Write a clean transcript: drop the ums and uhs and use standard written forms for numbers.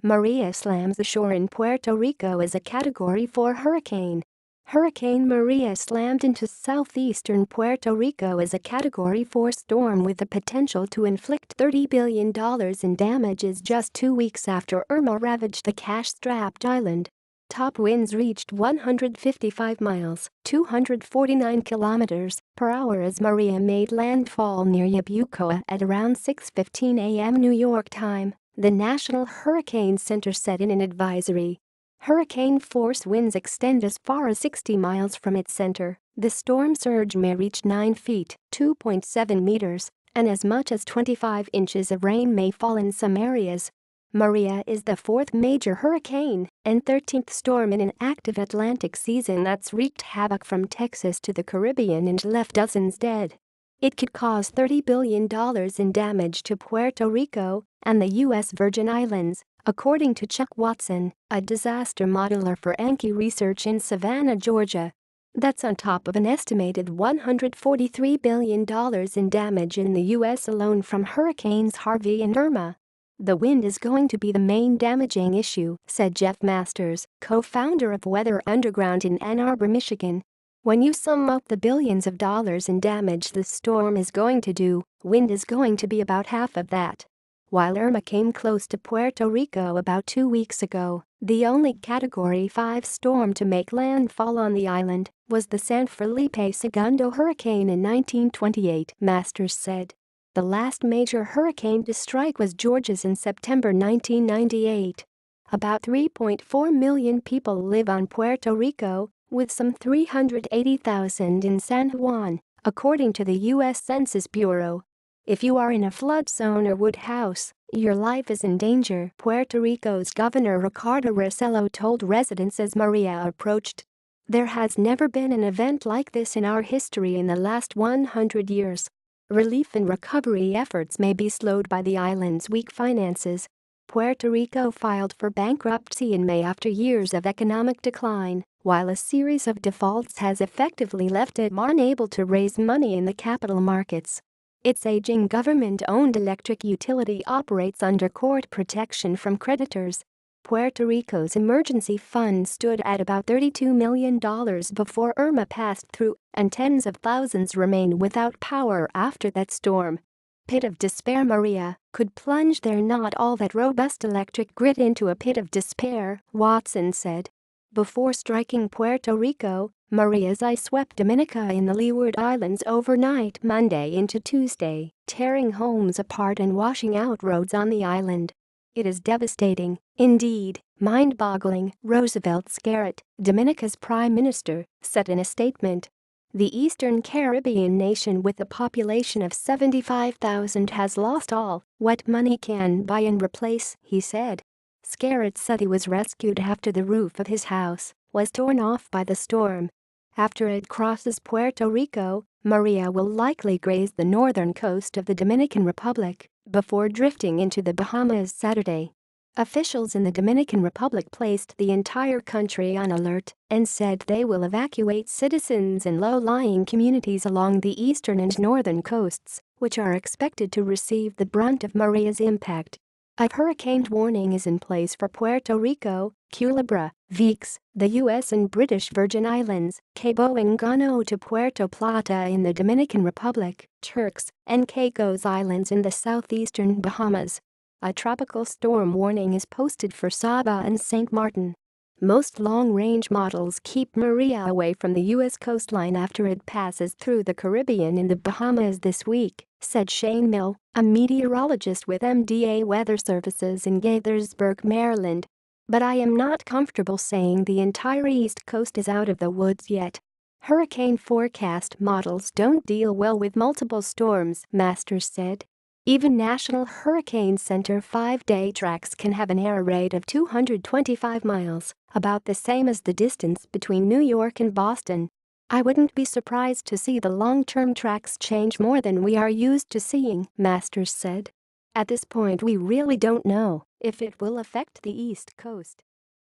Maria slams ashore in Puerto Rico as a Category 4 hurricane. Hurricane Maria slammed into southeastern Puerto Rico as a Category 4 storm with the potential to inflict $30 billion in damages just 2 weeks after Irma ravaged the cash-strapped island. Top winds reached 155 miles (249 kilometers) per hour as Maria made landfall near Yabucoa at around 6:15 a.m. New York time, the National Hurricane Center said in an advisory. Hurricane force winds extend as far as 60 miles from its center. The storm surge may reach 9 feet (2.7 meters), and as much as 25 inches of rain may fall in some areas. Maria is the fourth major hurricane and 13th storm in an active Atlantic season that's wreaked havoc from Texas to the Caribbean and left dozens dead. It could cause $30 billion in damage to Puerto Rico and the U.S. Virgin Islands, according to Chuck Watson, a disaster modeler for Enki Research in Savannah, Georgia. That's on top of an estimated $143 billion in damage in the U.S. alone from Hurricanes Harvey and Irma. The wind is going to be the main damaging issue, said Jeff Masters, co-founder of Weather Underground in Ann Arbor, Michigan. When you sum up the billions of dollars in damage the storm is going to do, wind is going to be about half of that. While Irma came close to Puerto Rico about 2 weeks ago, the only Category 5 storm to make landfall on the island was the San Felipe Segundo hurricane in 1928, Masters said. The last major hurricane to strike was Georgia's in September 1998. About 3.4 million people live on Puerto Rico, with some 380,000 in San Juan, according to the U.S. Census Bureau. If you are in a flood zone or wood house, your life is in danger, Puerto Rico's Governor Ricardo Rossello told residents as Maria approached. There has never been an event like this in our history in the last 100 years. Relief and recovery efforts may be slowed by the island's weak finances. Puerto Rico filed for bankruptcy in May after years of economic decline, while a series of defaults has effectively left it unable to raise money in the capital markets. Its aging government-owned electric utility operates under court protection from creditors. Puerto Rico's emergency fund stood at about $32 million before Irma passed through, and tens of thousands remain without power after that storm. Pit of despair Maria could plunge their not all that robust electric grid into a pit of despair, Watson said. Before striking Puerto Rico, Maria's eye swept Dominica in the Leeward Islands overnight Monday into Tuesday, tearing homes apart and washing out roads on the island. It is devastating, indeed, mind-boggling, Roosevelt Scarrett, Dominica's prime minister, said in a statement. The Eastern Caribbean nation with a population of 75,000 has lost all what money can buy and replace, he said. Scarrett said he was rescued after the roof of his house was torn off by the storm. After it crosses Puerto Rico, Maria will likely graze the northern coast of the Dominican Republic before drifting into the Bahamas Saturday. Officials in the Dominican Republic placed the entire country on alert and said they will evacuate citizens in low-lying communities along the eastern and northern coasts, which are expected to receive the brunt of Maria's impact. A hurricane warning is in place for Puerto Rico, Culebra, Vieques, the U.S. and British Virgin Islands, Cabo Engano to Puerto Plata in the Dominican Republic, Turks, and Caicos Islands in the southeastern Bahamas. A tropical storm warning is posted for Saba and St. Martin. Most long-range models keep Maria away from the U.S. coastline after it passes through the Caribbean in the Bahamas this week, said Shane Mill, a meteorologist with MDA Weather Services in Gaithersburg, Maryland. But I am not comfortable saying the entire East Coast is out of the woods yet. Hurricane forecast models don't deal well with multiple storms, Masters said. Even National Hurricane Center 5-day tracks can have an error rate of 225 miles, about the same as the distance between New York and Boston. I wouldn't be surprised to see the long-term tracks change more than we are used to seeing, Masters said. At this point we really don't know if it will affect the East Coast.